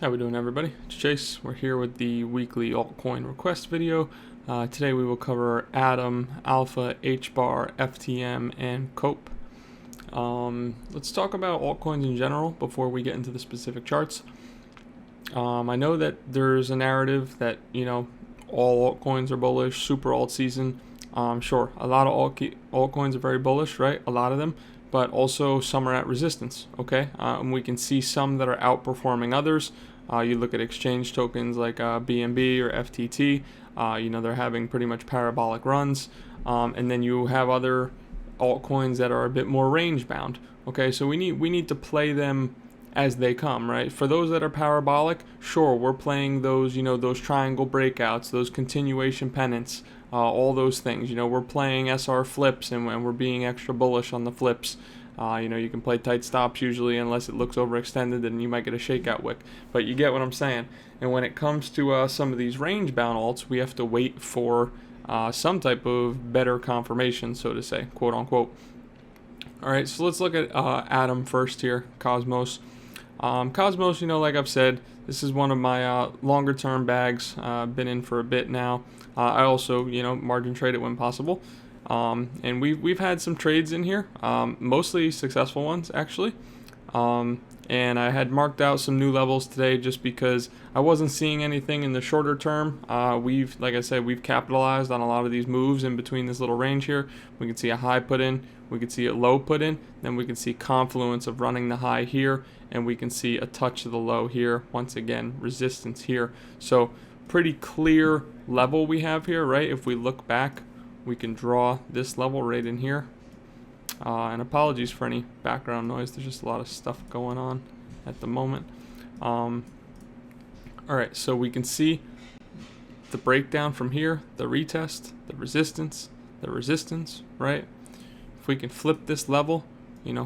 How we doing, everybody? It's Chase. We're here with the weekly altcoin request video. Today we will cover Atom, Alpha, HBAR, FTM, and COPE. Let's talk about altcoins in general before we get into the specific charts. I know that there's a narrative that, all altcoins are bullish, super alt season. Sure, a lot of altcoins are very bullish, right? A lot of them, but also some are at resistance, okay? And we can see some that are outperforming others. You look at exchange tokens like BNB or FTT, they're having pretty much parabolic runs. And then you have other altcoins that are a bit more range bound, okay? So we need to play them as they come, right? For those that are parabolic, sure, we're playing those, those triangle breakouts, those continuation pennants, all those things. We're playing SR flips and we're being extra bullish on the flips. You can play tight stops usually unless it looks overextended and you might get a shakeout wick. But you get what I'm saying. And when it comes to some of these range-bound alts, we have to wait for some type of better confirmation, so to say, quote unquote. All right, so let's look at Atom first here, Cosmos. Cosmos, like I've said, this is one of my longer-term bags. Been in for a bit now. I also, margin trade it when possible. And we've had some trades in here, mostly successful ones actually. And I had marked out some new levels today just because I wasn't seeing anything in the shorter term. Like I said, we've capitalized on a lot of these moves in between this little range here. We can see a high put in, we can see a low put in, then we can see confluence of running the high here, and we can see a touch of the low here. Once again, resistance here. So pretty clear level we have here, right? If we look back, we can draw this level right in here. And apologies for any background noise. There's just a lot of stuff going on at the moment. Alright, so we can see the breakdown from here, the retest, the resistance, right? If we can flip this level,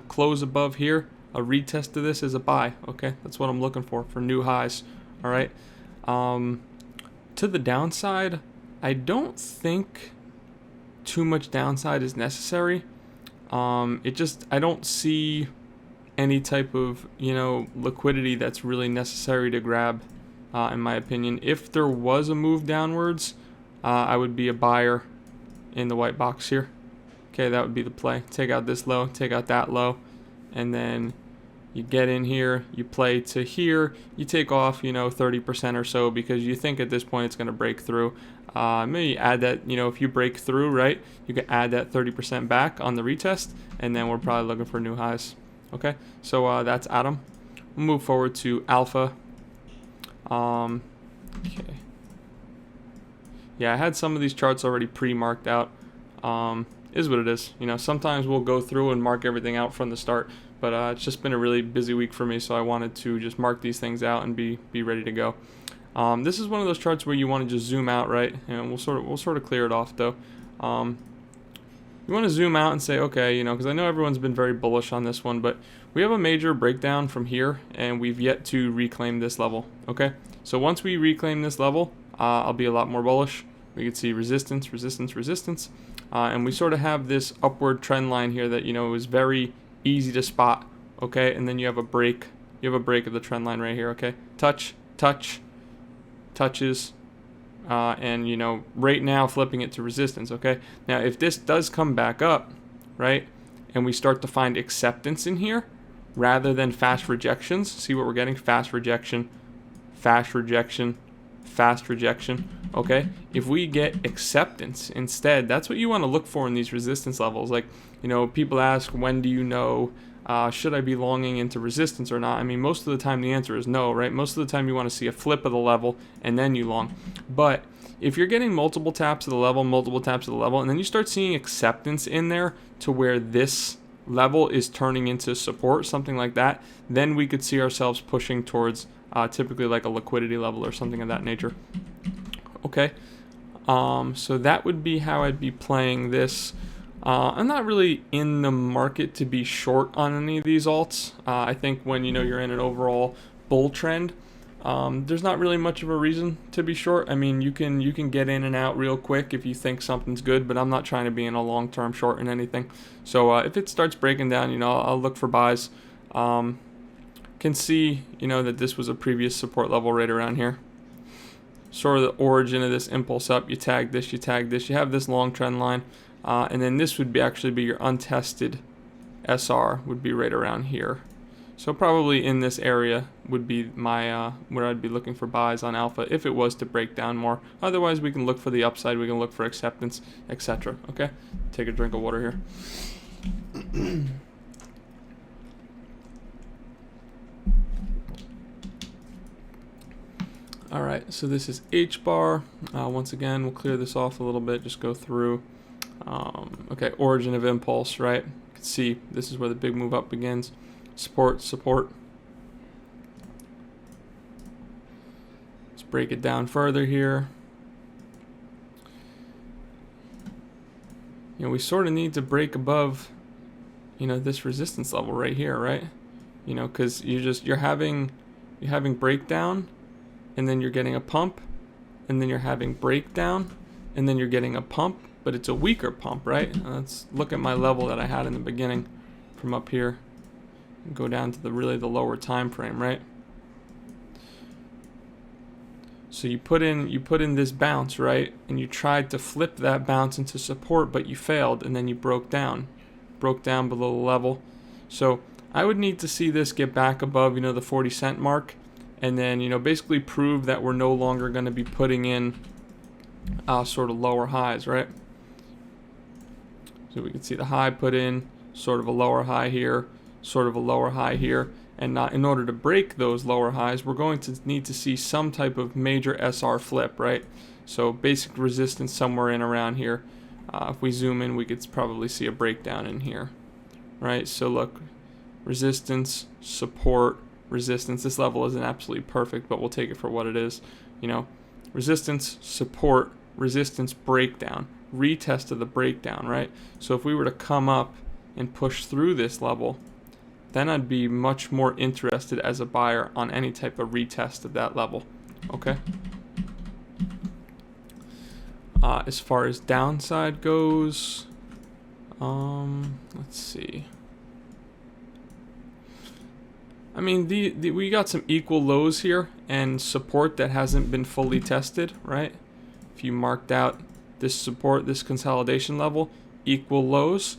close above here, a retest of this is a buy, okay? That's what I'm looking for new highs, alright? To the downside, I don't think too much downside is necessary. I don't see any type of, liquidity that's really necessary to grab, in my opinion. If there was a move downwards, I would be a buyer in the white box here. Okay, that would be the play. Take out this low, take out that low, and then you get in here, you play to here, you take off, 30% or so because you think at this point it's going to break through. Maybe add that, if you break through, right, you can add that 30% back on the retest, and then we're probably looking for new highs. Okay, so that's Atom. We'll move forward to Alpha. Okay. Yeah, I had some of these charts already pre-marked out. Is what it is. Sometimes we'll go through and mark everything out from the start, but it's just been a really busy week for me, so I wanted to just mark these things out and be ready to go. This is one of those charts where you want to just zoom out, right? And we'll sort of clear it off though. You want to zoom out and say, okay, because I know everyone's been very bullish on this one, but we have a major breakdown from here, and we've yet to reclaim this level. Okay, so once we reclaim this level, I'll be a lot more bullish. We can see resistance, and we sort of have this upward trend line here that is very easy to spot. Okay, and then you have a break. You have a break of the trend line right here. Okay, touches, and right now flipping it to resistance. Okay, now if this does come back up, right, and we start to find acceptance in here rather than fast rejections, see what we're getting? Fast rejection, okay? If we get acceptance instead, that's what you want to look for in these resistance levels. Like, people ask, when do you know, should I be longing into resistance or not? I mean, most of the time the answer is no, right? Most of the time you want to see a flip of the level and then you long. But if you're getting multiple taps of the level, and then you start seeing acceptance in there to where this level is turning into support, something like that, then we could see ourselves pushing towards typically like a liquidity level or something of that nature. Okay, so that would be how I'd be playing this. I'm not really in the market to be short on any of these alts. I think when you're in an overall bull trend, there's not really much of a reason to be short. I mean, you can get in and out real quick if you think something's good, but I'm not trying to be in a long-term short in anything. So if it starts breaking down, I'll look for buys. can see, you know, that this was a previous support level right around here. Sort of the origin of this impulse up. You tag this, you tag this, you have this long trend line, and then this would actually be your untested SR, would be right around here. So probably in this area would be my where I'd be looking for buys on alpha if it was to break down more. Otherwise, we can look for the upside, we can look for acceptance, etc. Okay, take a drink of water here. All right, so this is HBAR. Once again, we'll clear this off a little bit, just go through. Okay, origin of impulse, right? You can see this is where the big move up begins. Support, support. Let's break it down further here. You know, we sort of need to break above, you know, this resistance level right here, right? You know, because you're having breakdown, and then you're getting a pump, and then you're having breakdown, and then you're getting a pump, but it's a weaker pump, right? Let's look at my level that I had in the beginning from up here. Go down to the lower time frame, right? So you put in this bounce, right? And you tried to flip that bounce into support, but you failed, and then you broke down below the level. So I would need to see this get back above, you know, the 40-cent mark, and then, you know, basically prove that we're no longer going to be putting in sort of lower highs, right? So we can see the high put in, sort of a lower high here, sort of a lower high here, and in order to break those lower highs, we're going to need to see some type of major SR flip, right? So basic resistance somewhere in around here. If we zoom in, we could probably see a breakdown in here, right? So look, resistance, support, resistance. This level isn't absolutely perfect, but we'll take it for what it is. You know, resistance, support, resistance, breakdown, retest of the breakdown, right? So if we were to come up and push through this level, then I'd be much more interested as a buyer on any type of retest of that level. Okay. As far as downside goes, let's see. I mean, we got some equal lows here and support that hasn't been fully tested, right? If you marked out this support, this consolidation level, equal lows.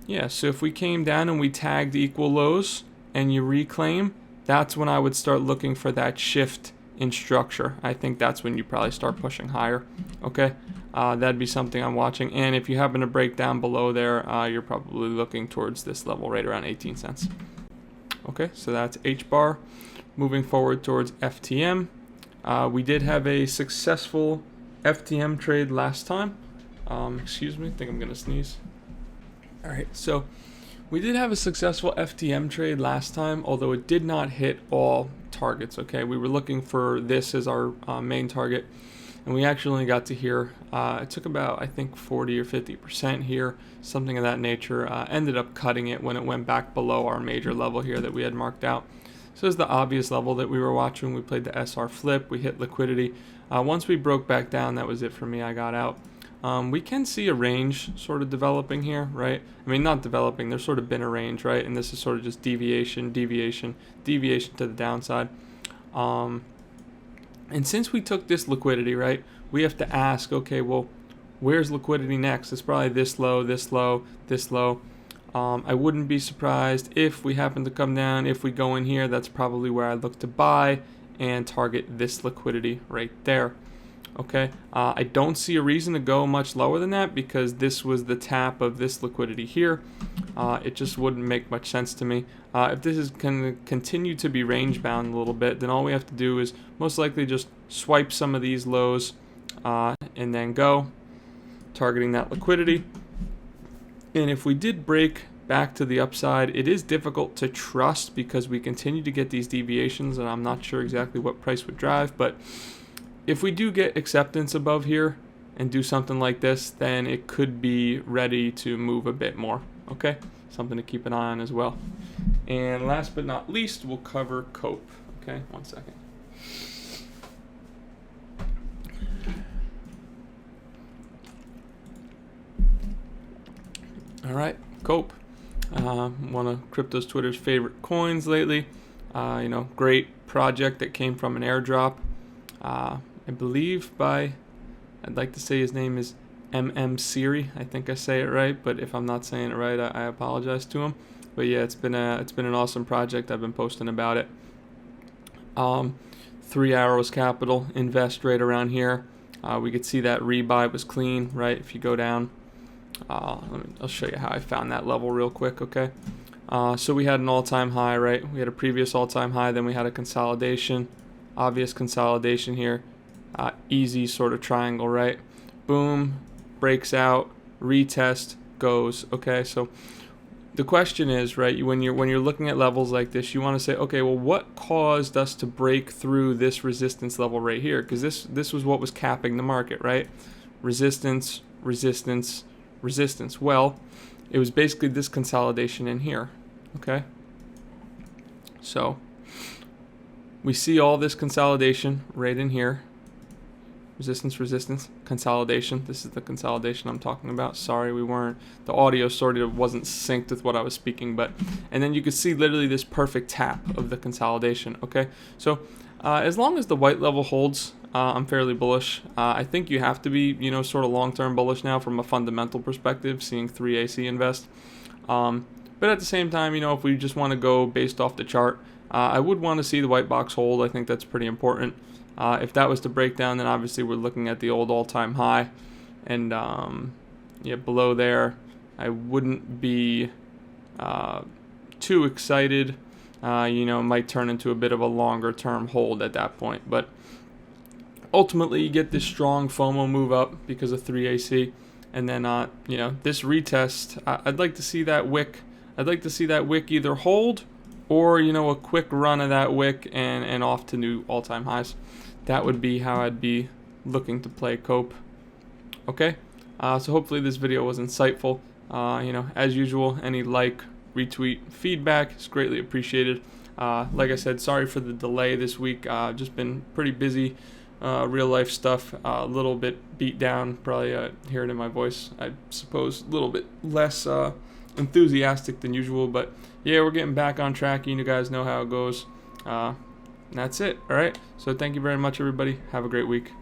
Yeah, so if we came down and we tagged equal lows and you reclaim, that's when I would start looking for that shift in structure. I think that's when you probably start pushing higher. Okay, that'd be something I'm watching. And if you happen to break down below there, you're probably looking towards this level right around 18 cents. Okay, so that's HBAR. Moving forward towards FTM. We did have a successful FTM trade last time. Excuse me, I think I'm gonna sneeze. All right, so we did have a successful FTM trade last time, although it did not hit all targets. Okay, we were looking for this as our main target, and we actually only got to here. It took about, I think, 40 or 50% here, something of that nature. Ended up cutting it when it went back below our major level here that we had marked out. So this is the obvious level that we were watching. We played the SR flip, we hit liquidity. Once we broke back down, that was it for me. I got out. We can see a range sort of developing here, right? I mean, not developing, there's sort of been a range, right? And this is sort of just deviation, deviation, deviation to the downside. And since we took this liquidity, right, we have to ask, okay, well, where's liquidity next? It's probably this low, this low, this low. I wouldn't be surprised if we happen to come down. If we go in here, that's probably where I look to buy and target this liquidity right there. Okay, I don't see a reason to go much lower than that because this was the tap of this liquidity here. It just wouldn't make much sense to me. If this is going to continue to be range bound a little bit, then all we have to do is most likely just swipe some of these lows and then go, targeting that liquidity. And if we did break back to the upside, it is difficult to trust because we continue to get these deviations, and I'm not sure exactly what price would drive, but if we do get acceptance above here and do something like this, then it could be ready to move a bit more. Okay, something to keep an eye on as well. And last but not least, we'll cover COPE. Okay, one second. All right, COPE. one of crypto's Twitter's favorite coins lately. Great project that came from an airdrop. I believe I'd like to say his name is Siri. I think I say it right, but if I'm not saying it right, I apologize to him. But yeah, it's been an awesome project. I've been posting about it. 3 Arrows Capital invest right around here. We could see that rebuy was clean, right? If you go down, I'll show you how I found that level real quick. Okay, so we had an all-time high, right? We had a previous all-time high, then we had a consolidation, obvious consolidation here, easy sort of triangle, right? Boom, breaks out, retest, goes. Okay, so the question is, right, when you're looking at levels like this, you want to say, okay, well, what caused us to break through this resistance level right here? Because this was what was capping the market, right? Resistance, resistance, resistance. Well, it was basically this consolidation in here. Okay, so we see all this consolidation right in here. Resistance, resistance, consolidation. This is the consolidation I'm talking about. Sorry, the audio sort of wasn't synced with what I was speaking, and then you could see literally this perfect tap of the consolidation. Okay, so as long as the white level holds, I'm fairly bullish. I think you have to be, sort of long-term bullish now from a fundamental perspective, seeing 3AC invest. But at the same time, if we just want to go based off the chart, I would want to see the white box hold. I think that's pretty important. If that was to break down, then obviously we're looking at the old all-time high, and below there, I wouldn't be too excited. It might turn into a bit of a longer-term hold at that point, but ultimately you get this strong FOMO move up because of 3AC, and then this retest. I'd like to see that wick. I'd like to see that wick either hold or a quick run of that wick and off to new all-time highs. That would be how I'd be looking to play Cope. Okay, so hopefully this video was insightful. As usual, any like, retweet, feedback is greatly appreciated. Like I said, sorry for the delay this week. Just been pretty busy, real life stuff. A little bit beat down, probably hear it in my voice, I suppose. A little bit less enthusiastic than usual, but yeah, we're getting back on track. You guys know how it goes. And that's it. All right, so thank you very much, everybody. Have a great week.